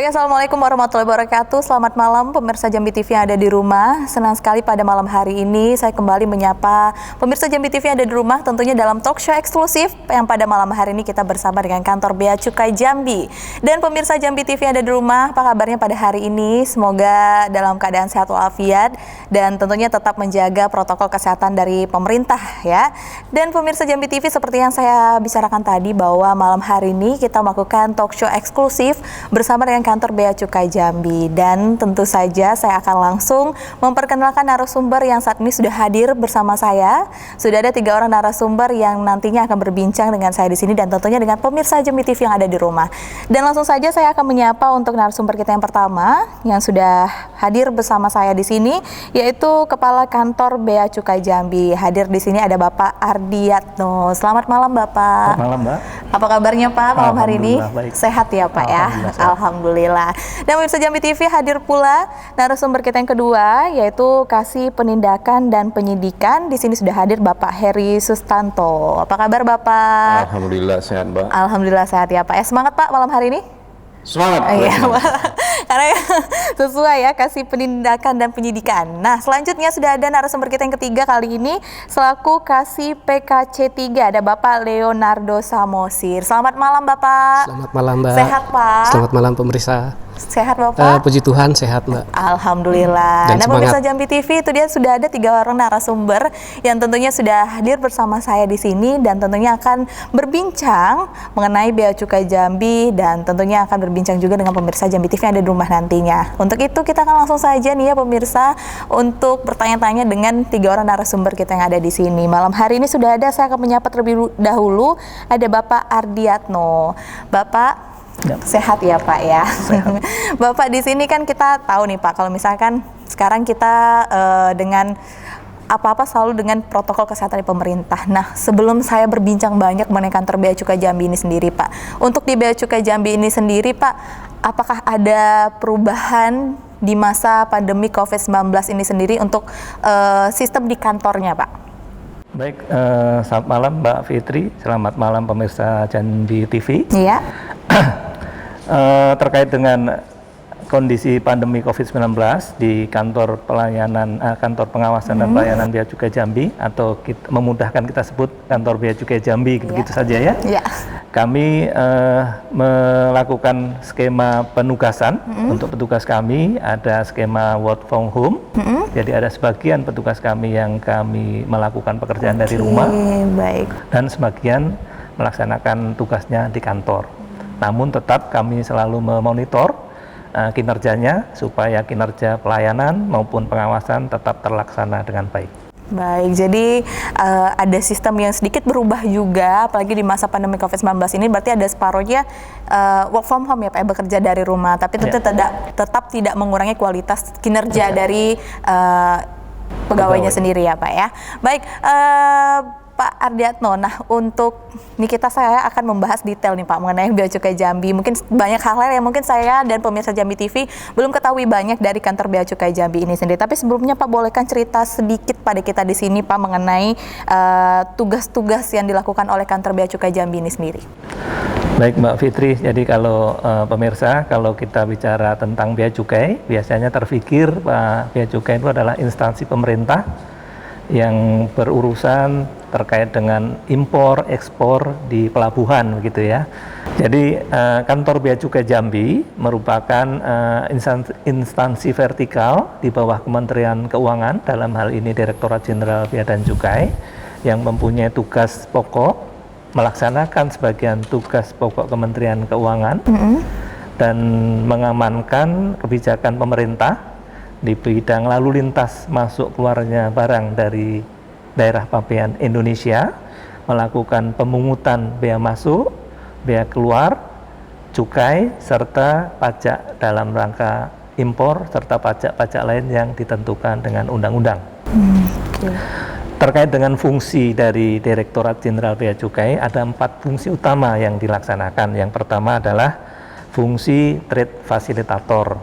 Baik, Assalamualaikum warahmatullahi wabarakatuh. Selamat malam pemirsa Jambi TV yang ada di rumah. Senang sekali pada malam hari ini saya kembali menyapa pemirsa Jambi TV yang ada di rumah, tentunya dalam talk show eksklusif yang pada malam hari ini kita bersama dengan kantor Bea Cukai Jambi. Dan pemirsa Jambi TV yang ada di rumah, apa kabarnya pada hari ini? Semoga dalam keadaan sehat walafiat dan tentunya tetap menjaga protokol kesehatan dari pemerintah ya. Dan pemirsa Jambi TV, seperti yang saya bicarakan tadi bahwa malam hari ini kita melakukan talk show eksklusif bersama dengan kantor Bea Cukai Jambi, dan tentu saja saya akan langsung memperkenalkan narasumber yang saat ini sudah hadir bersama saya. Sudah ada 3 orang narasumber yang nantinya akan berbincang dengan saya di sini dan tentunya dengan pemirsa Jambi TV yang ada di rumah. Dan langsung saja saya akan menyapa untuk narasumber kita yang pertama yang sudah hadir bersama saya di sini, yaitu Kepala Kantor Bea Cukai Jambi. Hadir di sini ada Bapak Ardiatno. Selamat malam Bapak. Selamat malam Mbak. Apa kabarnya Pak malam hari ini? Baik. Sehat ya Pak ya? Alhamdulillah. Dan pemirsa Jambi TV, hadir pula narasumber kita yang kedua, yaitu Kasih Penindakan dan Penyidikan. Di sini sudah hadir Bapak Heri Sustanto. Apa kabar Bapak? Alhamdulillah sehat Mbak. Alhamdulillah sehat ya Pak. Semangat Pak malam hari ini? Semangat. Iya, karena sesuai ya, Kasih Penindakan dan Penyidikan. Nah, selanjutnya sudah ada narasumber kita yang ketiga kali ini selaku Kasih PKC 3, ada Bapak Leonardo Samosir. Selamat malam Bapak. Selamat malam Mbak. Sehat Pak. Selamat malam pemirsa. Sehat Bapak? Puji Tuhan sehat Mbak. Alhamdulillah. Dan nah semangat. pemirsa Jambi TV, itu dia sudah ada 3 orang narasumber yang tentunya sudah hadir bersama saya di sini dan tentunya akan berbincang mengenai Bea Cukai Jambi dan tentunya akan berbincang juga dengan pemirsa Jambi TV yang ada di rumah nantinya. Untuk itu kita akan langsung saja nih ya pemirsa untuk bertanya-tanya dengan 3 orang narasumber kita yang ada di sini. Malam hari ini sudah ada, saya akan menyapa terlebih dahulu ada Bapak Ardiatno. Bapak sehat ya Pak ya. Sehat. Bapak, di sini kan kita tahu nih Pak, kalau misalkan sekarang kita dengan apa-apa selalu dengan protokol kesehatan dari pemerintah. Nah, sebelum saya berbincang banyak mengenai kantor Bea Cukai Jambi ini sendiri Pak, untuk di Bea Cukai Jambi ini sendiri Pak, apakah ada perubahan di masa pandemi COVID-19 ini sendiri untuk sistem di kantornya Pak? Baik, selamat malam Mbak Fitri, selamat malam pemirsa Jambi TV. Iya. Terkait dengan kondisi pandemi COVID-19 di kantor pelayanan, kantor pengawasan dan pelayanan Bea Cukai Jambi, atau memudahkan kita sebut kantor Bea Cukai Jambi, begitu saja ya. Iya. Kami melakukan skema penugasan. Untuk petugas kami ada skema work from home. Jadi ada sebagian petugas kami yang kami melakukan pekerjaan dari rumah, Baik. dan sebagian melaksanakan tugasnya di kantor. Namun tetap kami selalu memonitor kinerjanya supaya kinerja pelayanan maupun pengawasan tetap terlaksana dengan baik. Baik, jadi ada sistem yang sedikit berubah juga, apalagi di masa pandemi COVID-19 ini, berarti ada separuhnya work from home ya Pak, bekerja dari rumah, tapi tentu tetap tidak mengurangi kualitas kinerja dari pegawainya sendiri ya Pak ya. Baik, Pak Ardiatno, nah untuk ini saya akan membahas detail nih Pak mengenai Bea Cukai Jambi. Mungkin banyak hal-hal yang mungkin saya dan pemirsa Jambi TV belum ketahui banyak dari kantor Bea Cukai Jambi ini sendiri. Tapi sebelumnya Pak, bolehkan cerita sedikit pada kita di sini Pak mengenai tugas-tugas yang dilakukan oleh kantor Bea Cukai Jambi ini sendiri. Baik Mbak Fitri, jadi kalau pemirsa, kalau kita bicara tentang Bea Cukai, biasanya terpikir Bea Cukai itu adalah instansi pemerintah yang berurusan terkait dengan impor, ekspor di pelabuhan begitu ya. Jadi kantor Bea Cukai Jambi merupakan instansi vertikal di bawah Kementerian Keuangan, dalam hal ini Direktorat Jenderal Bea dan Cukai, yang mempunyai tugas pokok melaksanakan sebagian tugas pokok Kementerian Keuangan dan mengamankan kebijakan pemerintah di bidang lalu lintas masuk keluarnya barang dari daerah pabean Indonesia, melakukan pemungutan bea masuk, bea keluar, cukai, serta pajak dalam rangka impor, serta pajak-pajak lain yang ditentukan dengan undang-undang. Terkait dengan fungsi dari Direktorat Jenderal Bea Cukai, ada 4 fungsi utama yang dilaksanakan. Yang pertama adalah fungsi trade facilitator,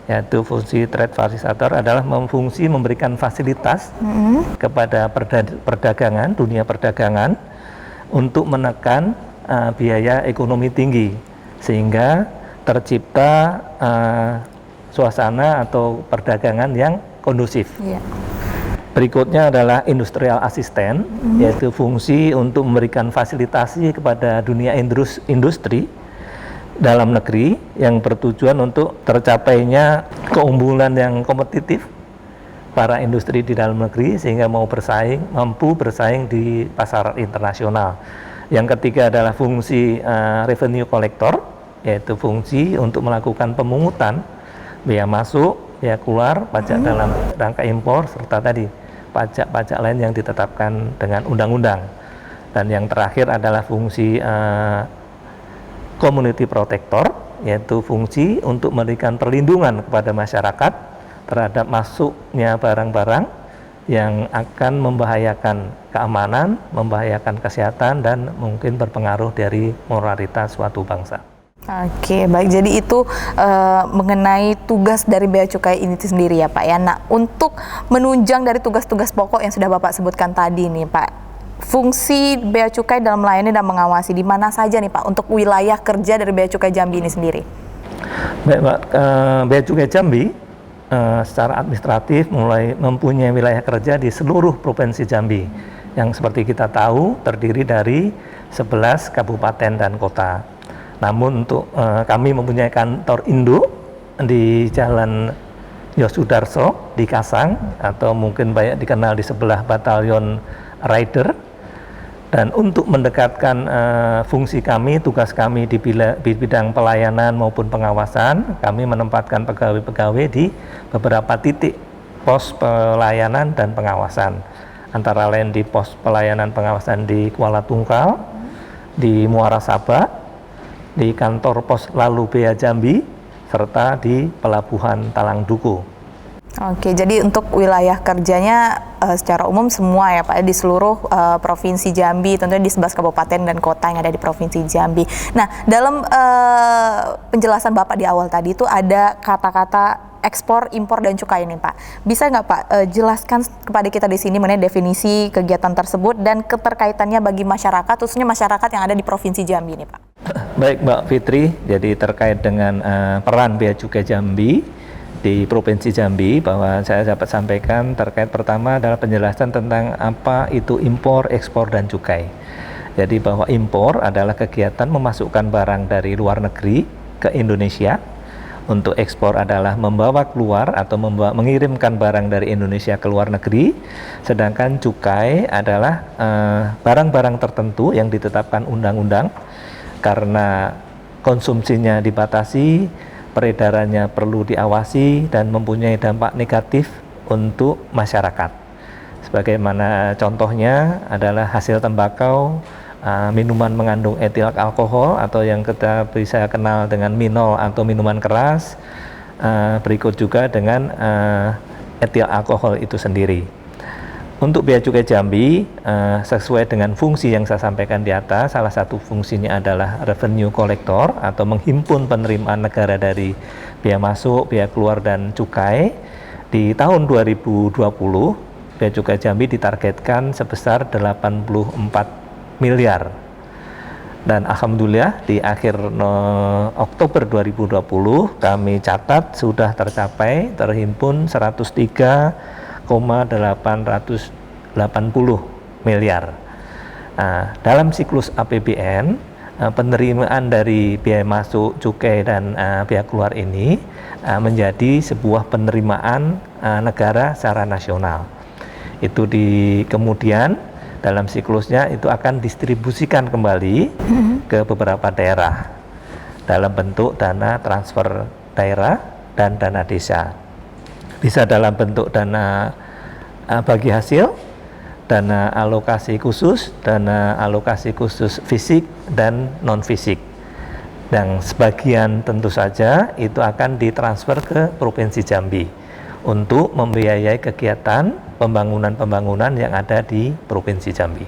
yaitu fungsi trade facilitator adalah fungsi memberikan fasilitas kepada perdagangan, dunia perdagangan, untuk menekan biaya ekonomi tinggi, sehingga tercipta suasana atau perdagangan yang kondusif. Iya. Berikutnya adalah industrial assistant, yaitu fungsi untuk memberikan fasilitasi kepada dunia industri dalam negeri yang bertujuan untuk tercapainya keunggulan yang kompetitif para industri di dalam negeri sehingga mampu bersaing di pasar internasional. Yang ketiga adalah fungsi revenue collector, yaitu fungsi untuk melakukan pemungutan biaya masuk, biaya keluar, pajak dalam rangka impor, serta tadi pajak-pajak lain yang ditetapkan dengan undang-undang. Dan yang terakhir adalah fungsi community protector, yaitu fungsi untuk memberikan perlindungan kepada masyarakat terhadap masuknya barang-barang yang akan membahayakan keamanan, membahayakan kesehatan, dan mungkin berpengaruh dari moralitas suatu bangsa. Oke, baik. Jadi itu mengenai tugas dari Bea Cukai ini sendiri ya Pak ya. Nah, untuk menunjang dari tugas-tugas pokok yang sudah Bapak sebutkan tadi nih Pak, fungsi Bea Cukai dalam melayani dan mengawasi di mana saja nih Pak untuk wilayah kerja dari Bea Cukai Jambi ini sendiri? Baik Pak, Bea Cukai Jambi secara administratif mulai mempunyai wilayah kerja di seluruh Provinsi Jambi yang seperti kita tahu terdiri dari 11 kabupaten dan kota. Namun untuk kami mempunyai kantor induk di Jalan Yosudarso di Kasang, atau mungkin banyak dikenal di sebelah Batalion Rider. Dan untuk mendekatkan fungsi kami, tugas kami di bidang pelayanan maupun pengawasan, kami menempatkan pegawai-pegawai di beberapa titik pos pelayanan dan pengawasan. Antara lain di pos pelayanan pengawasan di Kuala Tungkal, di Muara Sabak, di kantor pos Lalu Bea Jambi, serta di Pelabuhan Talang Duku. Oke, jadi untuk wilayah kerjanya secara umum semua ya Pak, di seluruh Provinsi Jambi, tentunya di 11 kabupaten dan kota yang ada di Provinsi Jambi. Nah, dalam penjelasan Bapak di awal tadi itu ada kata-kata ekspor, impor, dan cukai ini Pak. Bisa nggak Pak jelaskan kepada kita di sini mengenai definisi kegiatan tersebut dan keterkaitannya bagi masyarakat, khususnya masyarakat yang ada di Provinsi Jambi ini Pak? Baik Mbak Fitri, jadi terkait dengan peran Bea Cukai Jambi di Provinsi Jambi, bahwa saya dapat sampaikan terkait pertama adalah penjelasan tentang apa itu impor, ekspor, dan cukai. Jadi bahwa impor adalah kegiatan memasukkan barang dari luar negeri ke Indonesia. Untuk ekspor adalah membawa keluar atau mengirimkan barang dari Indonesia ke luar negeri. Sedangkan cukai adalah barang-barang tertentu yang ditetapkan undang-undang karena konsumsinya dibatasi, peredarannya perlu diawasi dan mempunyai dampak negatif untuk masyarakat. Sebagaimana contohnya adalah hasil tembakau, minuman mengandung etil alkohol atau yang kita bisa kenal dengan minol atau minuman keras, berikut juga dengan etil alkohol itu sendiri. Untuk Bea Cukai Jambi, sesuai dengan fungsi yang saya sampaikan di atas, salah satu fungsinya adalah revenue collector atau menghimpun penerimaan negara dari biaya masuk, biaya keluar, dan cukai. Di tahun 2020, Bea Cukai Jambi ditargetkan sebesar 84 miliar. Dan alhamdulillah di akhir Oktober 2020 kami catat sudah terhimpun 103,880 miliar. Dalam siklus APBN, penerimaan dari biaya masuk, cukai, dan biaya keluar ini menjadi sebuah penerimaan negara secara nasional. Itu kemudian dalam siklusnya itu akan distribusikan kembali ke beberapa daerah dalam bentuk dana transfer daerah dan dana desa. Bisa dalam bentuk dana bagi hasil, dana alokasi khusus fisik dan non fisik. Dan sebagian tentu saja itu akan ditransfer ke Provinsi Jambi untuk membiayai kegiatan pembangunan-pembangunan yang ada di Provinsi Jambi.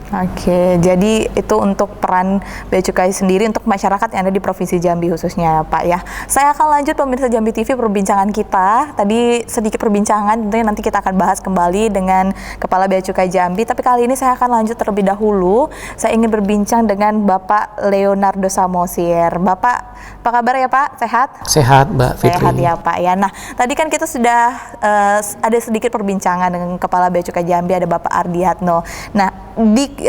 Oke, jadi itu untuk peran Bea Cukai sendiri untuk masyarakat yang ada di Provinsi Jambi khususnya ya Pak ya. Saya akan lanjut pemirsa Jambi TV perbincangan kita. Tadi sedikit perbincangan, tentunya nanti kita akan bahas kembali dengan Kepala Bea Cukai Jambi. Tapi kali ini saya akan lanjut terlebih dahulu. Saya ingin berbincang dengan Bapak Leonardo Samosir. Bapak, apa kabar ya Pak? Sehat? Sehat, Mbak Fitri. Sehat ya Pak ya. Nah, tadi kan kita sudah ada sedikit perbincangan dengan Kepala Bea Cukai Jambi, ada Bapak Ardiatno. Nah, di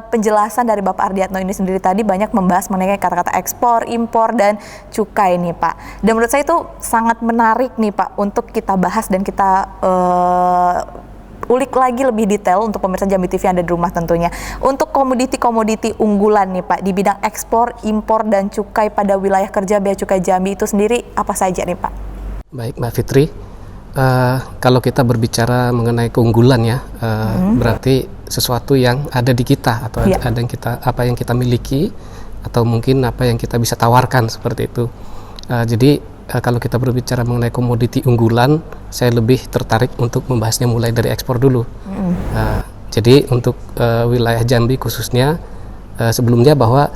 penjelasan dari Bapak Ardiatno ini sendiri tadi banyak membahas mengenai kata-kata ekspor, impor, dan cukai nih Pak. Dan menurut saya itu sangat menarik nih Pak untuk kita bahas dan kita ulik lagi lebih detail untuk pemirsa Jambi TV yang ada di rumah tentunya. Untuk komoditi-komoditi unggulan nih Pak di bidang ekspor, impor, dan cukai pada wilayah kerja Bea Cukai Jambi itu sendiri apa saja nih Pak? Baik Mbak Fitri, kalau kita berbicara mengenai keunggulan ya, berarti sesuatu yang ada di kita atau ada yang kita apa yang kita miliki atau mungkin apa yang kita bisa tawarkan seperti itu. Jadi kalau kita berbicara mengenai komoditi unggulan, saya lebih tertarik untuk membahasnya mulai dari ekspor dulu. Jadi untuk wilayah Jambi khususnya, sebelumnya bahwa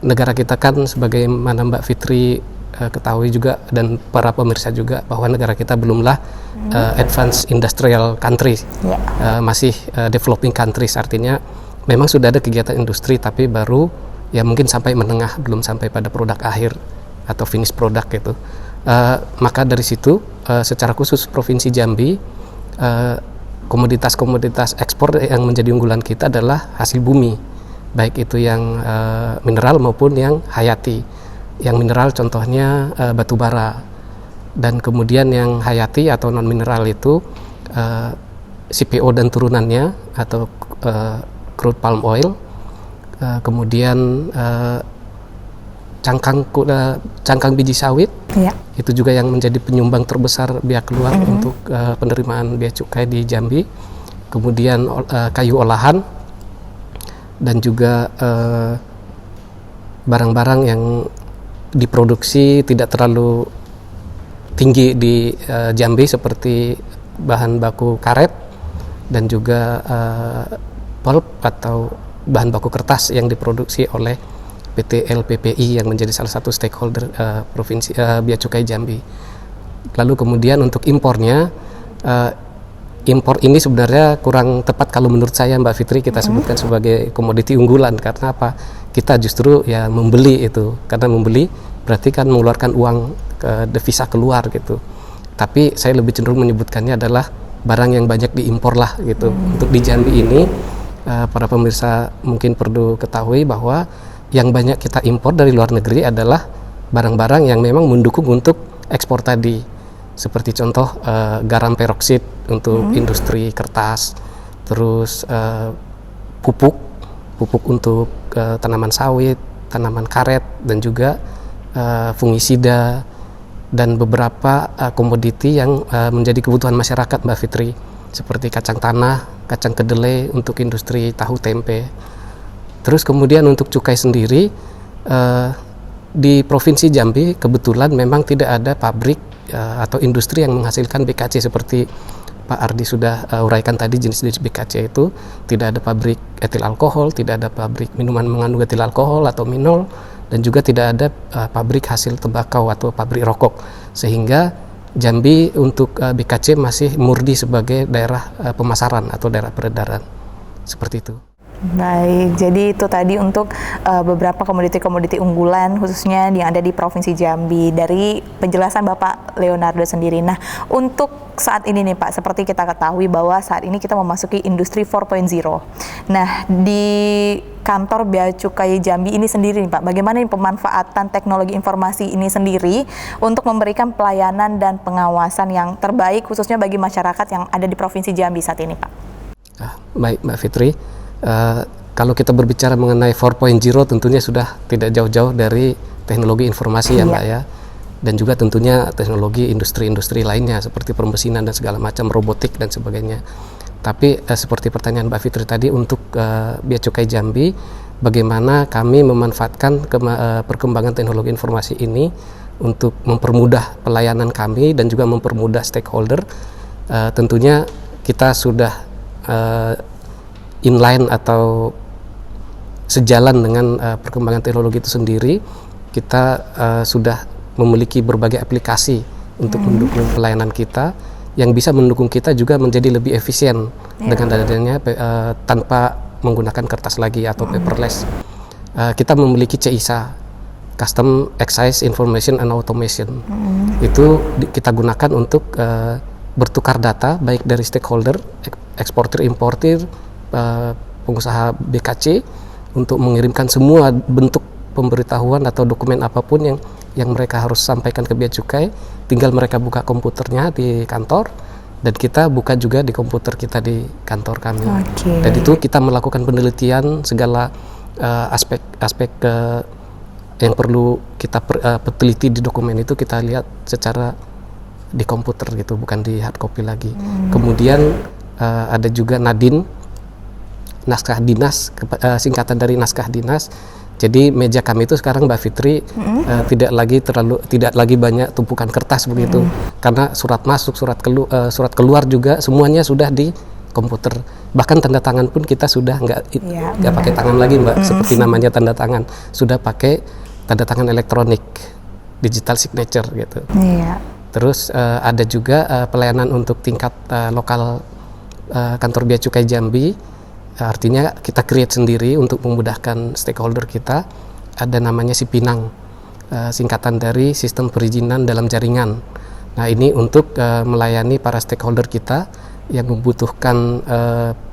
negara kita kan sebagaimana Mbak Fitri ketahui juga dan para pemirsa juga bahwa negara kita belumlah advanced industrial country, masih developing countries, artinya memang sudah ada kegiatan industri tapi baru ya mungkin sampai menengah, belum sampai pada produk akhir atau finish product gitu. Maka dari situ secara khusus Provinsi Jambi, komoditas-komoditas ekspor yang menjadi unggulan kita adalah hasil bumi, baik itu yang mineral maupun yang hayati. Yang mineral contohnya batu bara, dan kemudian yang hayati atau non mineral itu CPO dan turunannya atau crude palm oil, kemudian cangkang biji sawit, itu juga yang menjadi penyumbang terbesar biaya keluar untuk penerimaan bea cukai di Jambi, kemudian kayu olahan, dan juga barang-barang yang diproduksi tidak terlalu tinggi di Jambi seperti bahan baku karet dan juga pulp atau bahan baku kertas yang diproduksi oleh PT LPPI yang menjadi salah satu stakeholder Provinsi Bea Cukai Jambi. Lalu kemudian untuk impornya, impor ini sebenarnya kurang tepat kalau menurut saya Mbak Fitri kita sebutkan sebagai komoditi unggulan. Karena apa? Kita justru ya membeli itu, karena membeli berarti kan mengeluarkan uang ke devisa keluar gitu. Tapi saya lebih cenderung menyebutkannya adalah barang yang banyak diimpor lah gitu. Untuk di Jambi ini para pemirsa mungkin perlu ketahui bahwa yang banyak kita impor dari luar negeri adalah barang-barang yang memang mendukung untuk ekspor tadi. Seperti contoh garam peroksid untuk industri kertas, terus pupuk untuk tanaman sawit, tanaman karet, dan juga fungisida, dan beberapa komoditi yang menjadi kebutuhan masyarakat Mbak Fitri, seperti kacang tanah, kacang kedelai untuk industri tahu tempe. Terus kemudian untuk cukai sendiri, di Provinsi Jambi kebetulan memang tidak ada pabrik atau industri yang menghasilkan BKC seperti Pak Ardi sudah uraikan tadi. Jenis-jenis BKC itu tidak ada pabrik etil alkohol, tidak ada pabrik minuman mengandung etil alkohol atau minol, dan juga tidak ada pabrik hasil tembakau atau pabrik rokok, sehingga Jambi untuk BKC masih murni sebagai daerah pemasaran atau daerah peredaran, seperti itu. Baik, jadi itu tadi untuk beberapa komoditi-komoditi unggulan khususnya yang ada di Provinsi Jambi dari penjelasan Bapak Leonardo sendiri. Nah, untuk saat ini nih Pak, seperti kita ketahui bahwa saat ini kita memasuki industri 4.0. Nah, di kantor Bea Cukai Jambi ini sendiri nih Pak, bagaimana pemanfaatan teknologi informasi ini sendiri untuk memberikan pelayanan dan pengawasan yang terbaik khususnya bagi masyarakat yang ada di Provinsi Jambi saat ini Pak? Baik Mbak Fitri. Kalau kita berbicara mengenai 4.0 tentunya sudah tidak jauh-jauh dari teknologi informasi ya Mbak ya, dan juga tentunya teknologi industri-industri lainnya seperti permesinan dan segala macam, robotik dan sebagainya. Tapi seperti pertanyaan Mbak Fitri tadi, untuk Bea Cukai Jambi, bagaimana kami memanfaatkan perkembangan teknologi informasi ini untuk mempermudah pelayanan kami dan juga mempermudah stakeholder. Tentunya kita sudah inline atau sejalan dengan perkembangan teknologi itu sendiri, kita sudah memiliki berbagai aplikasi untuk mendukung pelayanan kita, yang bisa mendukung kita juga menjadi lebih efisien dengan adanya tanpa menggunakan kertas lagi atau paperless. Kita memiliki CISA, Custom Excise Information and Automation. Itu kita gunakan untuk bertukar data baik dari stakeholder, eksportir, importir, pengusaha BKC, untuk mengirimkan semua bentuk pemberitahuan atau dokumen apapun yang mereka harus sampaikan ke Bea Cukai. Tinggal mereka buka komputernya di kantor, dan kita buka juga di komputer kita di kantor kami. Dan itu kita melakukan penelitian segala aspek yang perlu kita teliti di dokumen itu, kita lihat secara di komputer gitu, bukan di hard copy lagi. Kemudian ada juga Nadin, naskah dinas, singkatan dari naskah dinas. Jadi meja kami itu sekarang Mbak Fitri tidak lagi banyak tumpukan kertas begitu, karena surat masuk, surat keluar juga semuanya sudah di komputer. Bahkan tanda tangan pun kita sudah nggak pakai tangan lagi, Mbak, seperti namanya tanda tangan, sudah pakai tanda tangan elektronik, digital signature gitu. Terus ada juga pelayanan untuk tingkat lokal kantor Bea Cukai Jambi. Artinya kita create sendiri untuk memudahkan stakeholder kita. Ada namanya Sipinang, singkatan dari Sistem Perizinan Dalam Jaringan. Nah, ini untuk melayani para stakeholder kita yang membutuhkan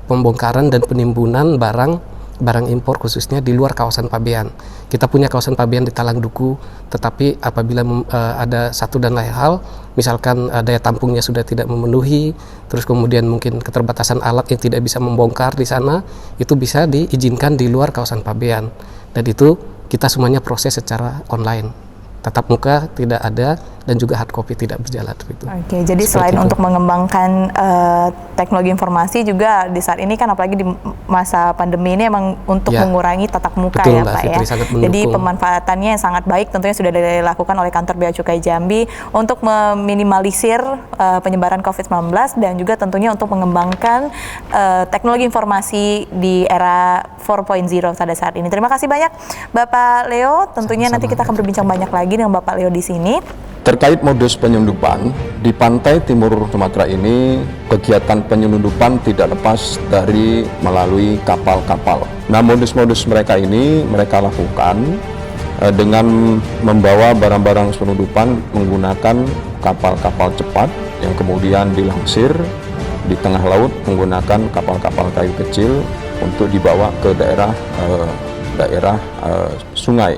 pembongkaran dan penimbunan barang impor khususnya di luar kawasan pabean. Kita punya kawasan pabean di Talang Duku, tetapi apabila ada satu dan lain hal, misalkan daya tampungnya sudah tidak memenuhi, terus kemudian mungkin keterbatasan alat yang tidak bisa membongkar di sana, itu bisa diizinkan di luar kawasan pabean. Dan itu kita semuanya proses secara online. Tatap muka tidak ada, dan juga hard copy tidak berjalan begitu. Jadi selain untuk mengembangkan teknologi informasi, juga di saat ini kan apalagi di masa pandemi ini emang untuk mengurangi tatap muka. Betul, ya Pak Fitri, ya. sangat Jadi pemanfaatannya yang sangat baik tentunya sudah dilakukan oleh kantor Bea Cukai Jambi untuk meminimalisir penyebaran COVID-19, dan juga tentunya untuk mengembangkan teknologi informasi di era 4.0 pada saat ini. Terima kasih banyak Bapak Leo. Tentunya nanti kita akan berbincang banyak lagi dengan Bapak Leo di sini. Terkait modus penyelundupan, di pantai timur Sumatera ini kegiatan penyelundupan tidak lepas dari melalui kapal-kapal. Nah, modus-modus mereka ini mereka lakukan dengan membawa barang-barang penyelundupan menggunakan kapal-kapal cepat yang kemudian dilansir di tengah laut menggunakan kapal-kapal kayu kecil untuk dibawa ke daerah sungai.